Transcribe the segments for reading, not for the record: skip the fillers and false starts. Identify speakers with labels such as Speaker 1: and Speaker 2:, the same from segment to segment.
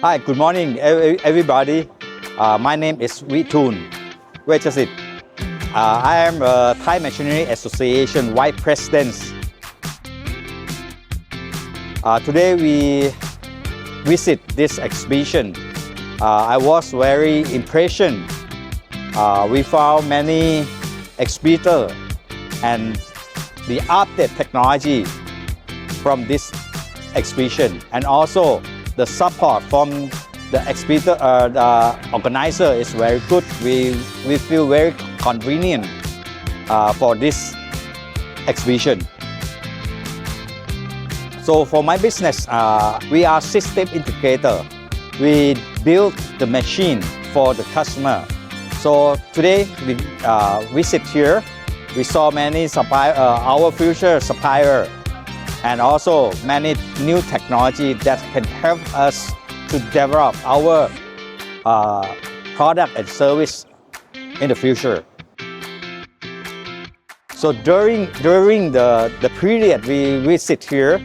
Speaker 1: Hi, good morning, everybody. My name is Witoon Wetchasit. I am a Thai Machinery Association Vice President. Today we visit this exhibition. I was very impressed. We found many exhibitors and the updated technology from this exhibition, and also the support from the exhibitor, the organizer is very good. We feel very convenient for this exhibition. So for my business, we are system integrator. We build the machine for the customer. So today we visit here. We saw many supplier, our future supplier, and also many new technology that can help us to develop our product and service in the future. So during the period we visit here,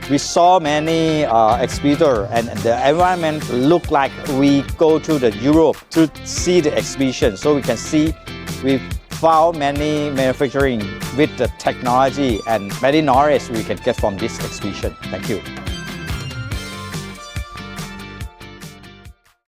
Speaker 1: we saw many exhibitors, and the environment looked like we go to the Europe to see the exhibition. So we can see we found many manufacturing with the technology and many knowledge we can get from this exhibition. Thank you.